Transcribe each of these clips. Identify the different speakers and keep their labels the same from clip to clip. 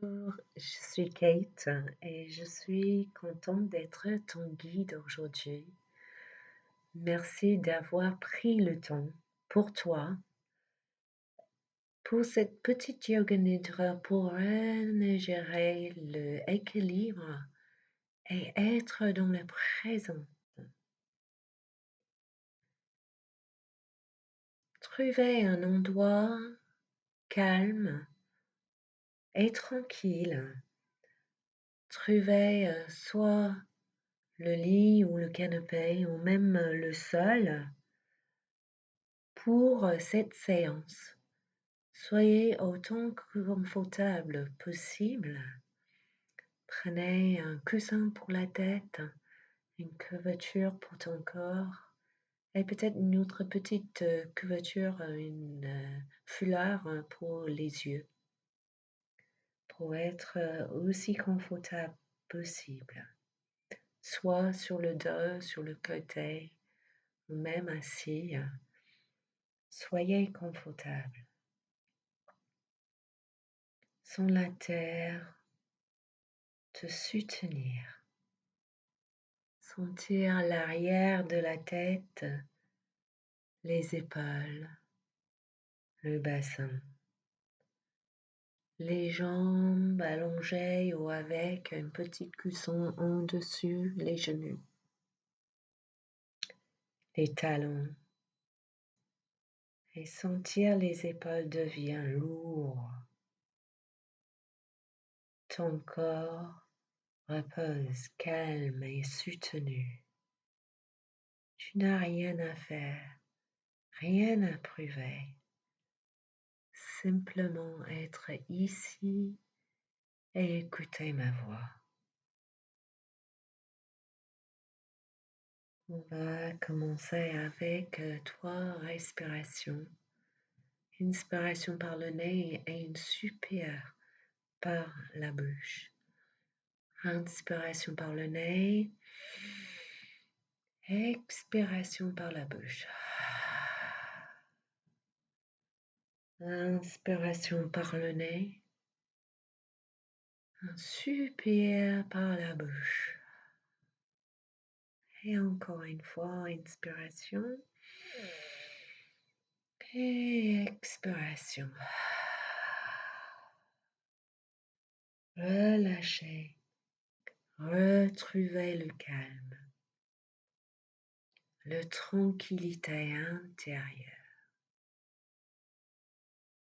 Speaker 1: Bonjour, je suis Kate et je suis contente d'être ton guide aujourd'hui. Merci d'avoir pris le temps pour toi, pour cette petite yoga nidra pour gérer l'équilibre et être dans le présent. Trouver un endroit calme et tranquille. Trouver soit le lit ou le canapé ou même le sol pour cette séance. Soyez autant confortable possible. Prenez un coussin pour la tête, une couverture pour ton corps et peut-être une autre petite couverture, une foulard pour les yeux pour être aussi confortable possible. Soit sur le dos, sur le côté ou même assis. Soyez confortable. Sans la terre te soutenir. Sentir l'arrière de la tête, les épaules, le bassin, les jambes allongées ou avec un petit coussin en dessus les genoux, les talons et sentir les épaules devenir lourds. Ton corps repose calme et soutenu. Tu n'as rien à faire, rien à prouver. Simplement être ici et écouter ma voix. On va commencer avec 3 respirations. Inspiration par le nez et une suppire par la bouche. Inspiration par le nez. Expiration par la bouche. Inspiration par le nez. Un soupir par la bouche. Et encore une fois, inspiration. Et expiration. Relâchez. Retrouvez le calme. La tranquillité intérieure.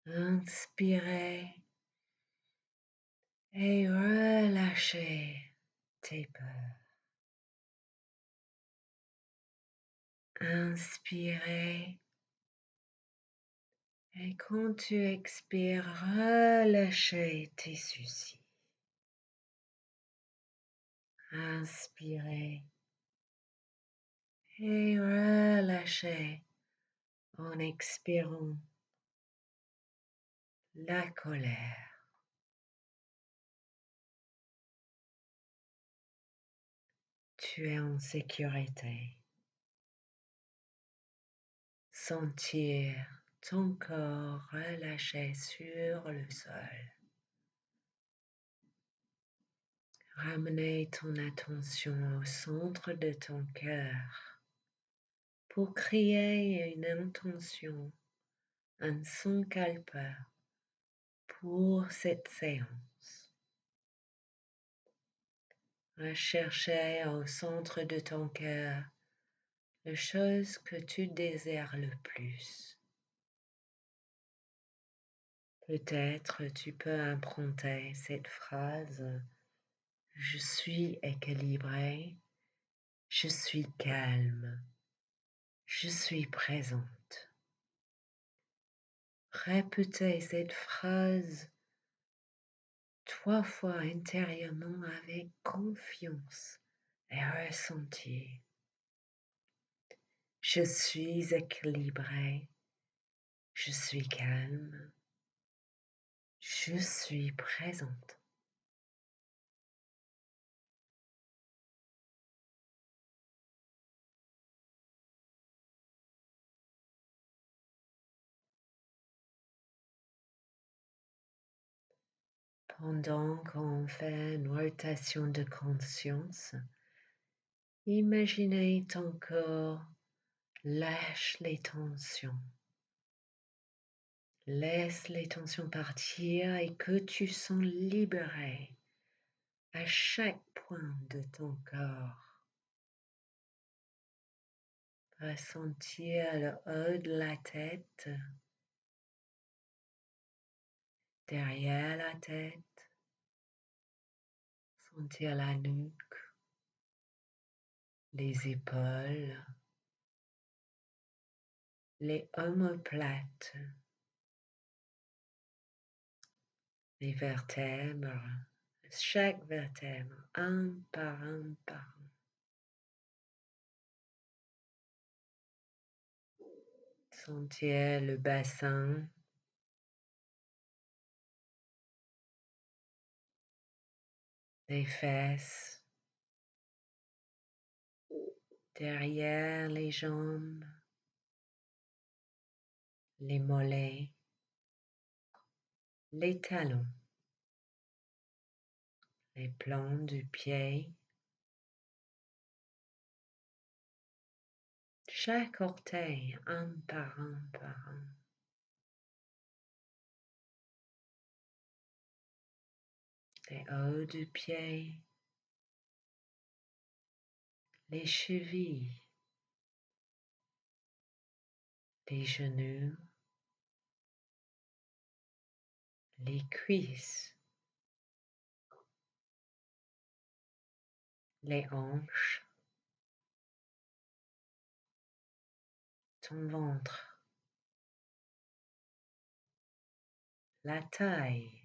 Speaker 1: Inspirez et relâchez tes peurs. Inspirez et quand tu expires, relâchez tes soucis. Inspirez et relâchez en expirant la colère. Tu es en sécurité. Sentir ton corps relâché sur le sol. Ramener ton attention au centre de ton cœur pour créer une intention, un sankalpa pour cette séance. Rechercher au centre de ton cœur la chose que tu désires le plus. Peut-être tu peux emprunter cette phrase « Je suis équilibré, je suis calme, je suis présente ». Répétez cette phrase 3 fois intérieurement avec confiance et ressenti. Je suis équilibré, je suis calme, je suis présente. Pendant qu'on fait une rotation de conscience, imaginez ton corps lâche les tensions. Laisse les tensions partir et que tu sens libéré à chaque point de ton corps. Ressentir le haut de la tête, derrière la tête, sentir la nuque, les épaules, les omoplates, les vertèbres, chaque vertèbre, un par un par un. Sentir le bassin, les fesses, derrière les jambes, les mollets, les talons, les plans du pied, chaque orteil, un par un par un. Les hauts du pied, les chevilles, les genoux, les cuisses, les hanches, ton ventre, la taille,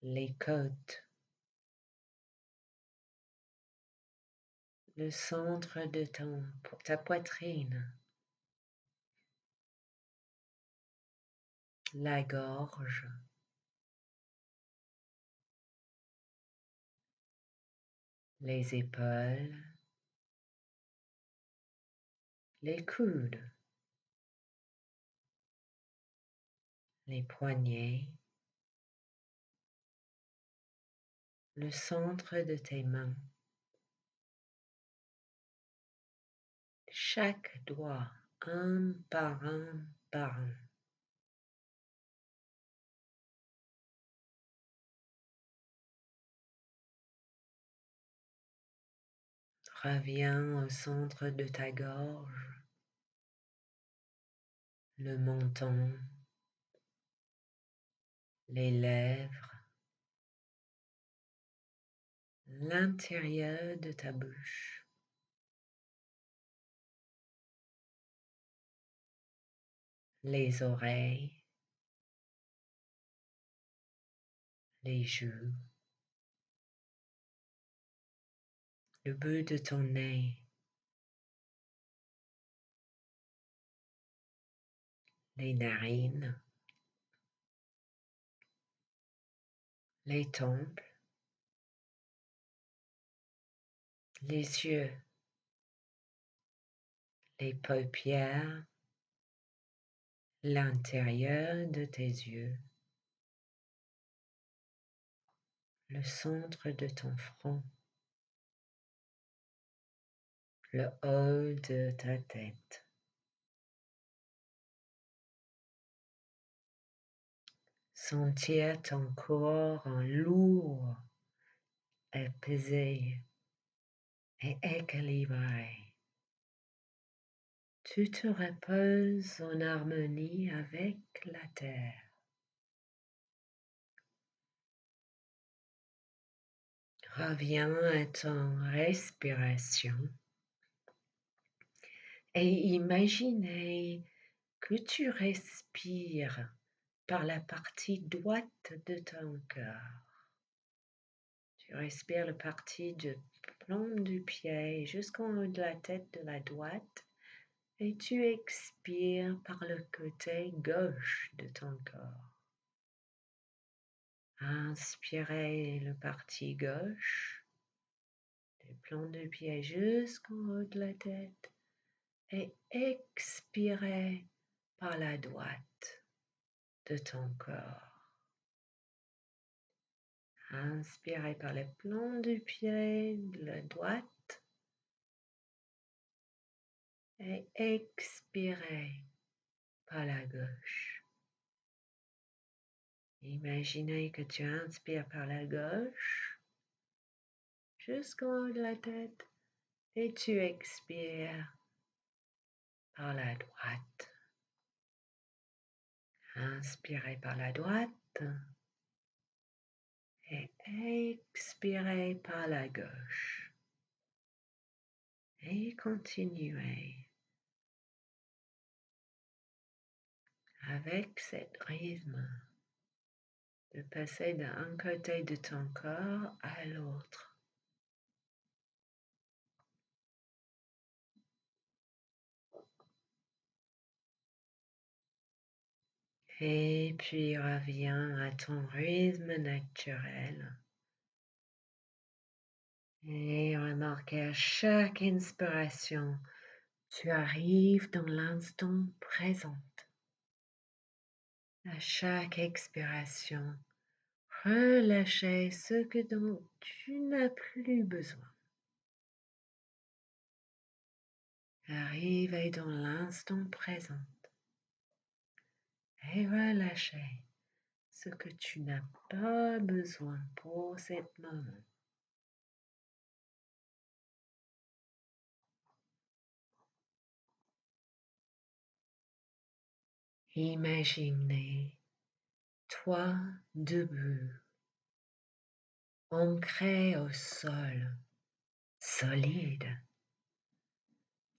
Speaker 1: les côtes, le centre de ta poitrine, la gorge, les épaules, les coudes, les poignets, le centre de tes mains, chaque doigt, un par un par un. Reviens au centre de ta gorge, le menton, les lèvres, l'intérieur de ta bouche, les oreilles, les joues, le bout de ton nez, les narines, les tempes, les yeux, les paupières, l'intérieur de tes yeux, le centre de ton front, le haut de ta tête. Sentir ton corps en lourd, apaisé et équilibré. Tu te reposes en harmonie avec la terre. Reviens à ton respiration et imaginez que tu respires par la partie droite de ton cœur. Tu respires la partie du plomb du pied jusqu'en haut de la tête de la droite et tu expires par le côté gauche de ton corps. Inspirez la partie gauche, du plomb du pied jusqu'en haut de la tête et expirez par la droite de ton corps. Inspirez par le plan du pied, de la droite, et expirez par la gauche. Imaginez que tu inspires par la gauche jusqu'en haut de la tête et tu expires par la droite. Inspirez par la droite et expirez par la gauche. Et continuez avec cet rythme de passer d'un côté de ton corps à l'autre. Et puis reviens à ton rythme naturel. Et remarque à chaque inspiration, tu arrives dans l'instant présent. À chaque expiration, relâchez ce dont tu n'as plus besoin. Arrivez dans l'instant présent et relâchez ce que tu n'as pas besoin pour ce moment. Imaginez toi debout, ancré au sol, solide,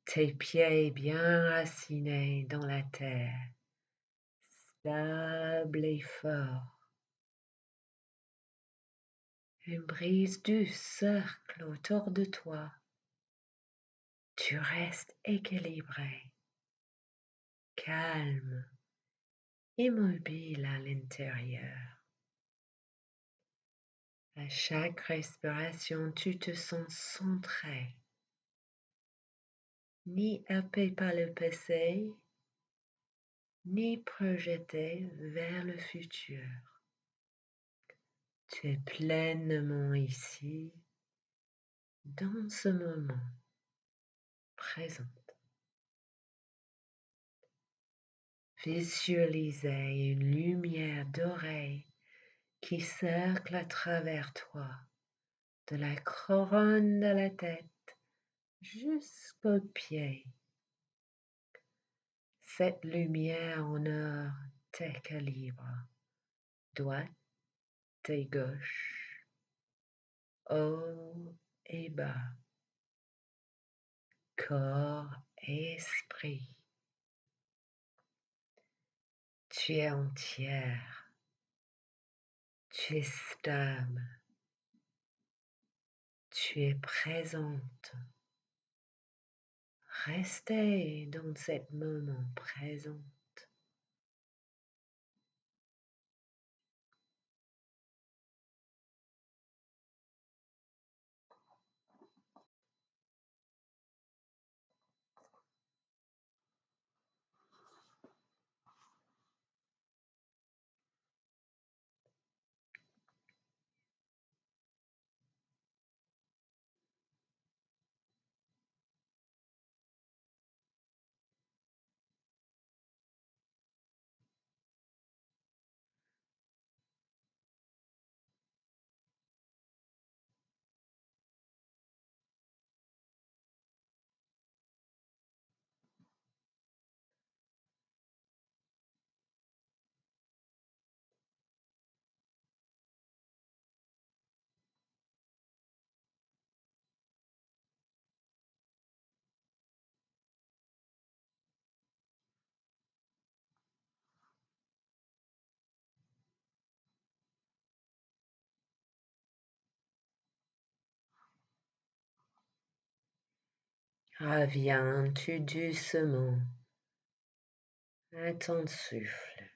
Speaker 1: tes pieds bien racinés dans la terre, stable et fort. Une brise douce circle autour de toi. Tu restes équilibré, calme, immobile à l'intérieur. À chaque respiration, tu te sens centré, ni happé par le passé, ni projeté vers le futur. Tu es pleinement ici, dans ce moment présent. Visualisez une lumière dorée qui cercle à travers toi, de la couronne de la tête jusqu'aux pieds. Cette lumière en or t'équilibre, droite et gauche, haut et bas, corps et esprit. Tu es entière, tu es stable, tu es présente. Restez dans ce moment présent. Reviens tout doucement à ton souffle.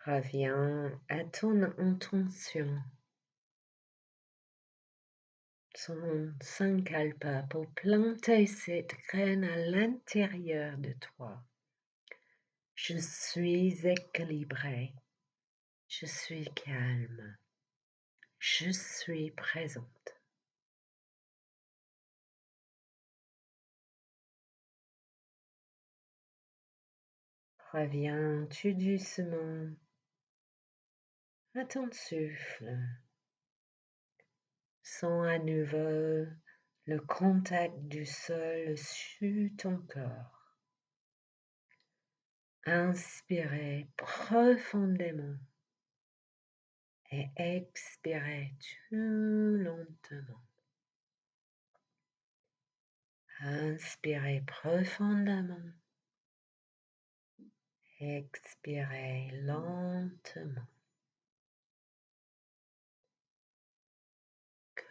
Speaker 1: Reviens à ton intention. Ton sankalpa pour planter cette graine à l'intérieur de toi. Je suis équilibrée. Je suis calme. Je suis présente. Reviens tout doucement à ton souffle. Sens à nouveau le contact du sol sur ton corps. Inspirez profondément et expirez tout lentement. Inspirez profondément, expirez lentement.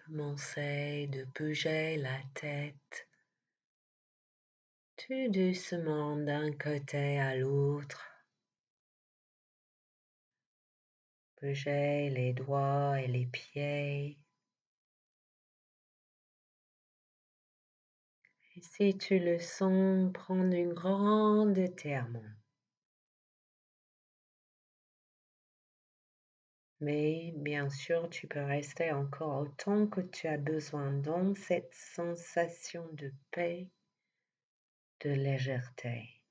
Speaker 1: Commencez de bouger la tête tout doucement d'un côté à l'autre. Bougez les doigts et les pieds. Et si tu le sens, prends une grande étirement. Mais bien sûr, tu peux rester encore autant que tu as besoin dans cette sensation de paix, de légèreté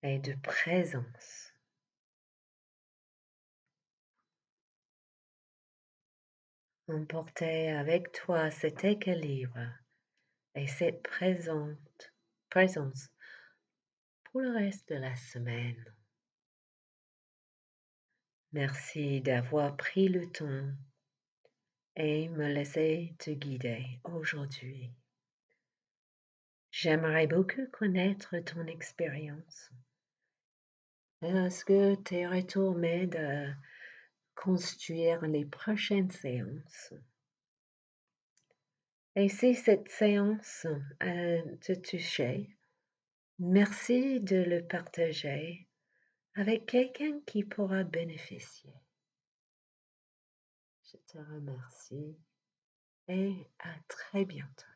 Speaker 1: et de présence. Emporter avec toi cet équilibre et cette présence pour le reste de la semaine. Merci d'avoir pris le temps et me laisser te guider aujourd'hui. J'aimerais beaucoup connaître ton expérience. Est-ce que tes retours m'aident à construire les prochaines séances? Et si cette séance te touchait, merci de le partager avec quelqu'un qui pourra bénéficier. Je te remercie et à très bientôt.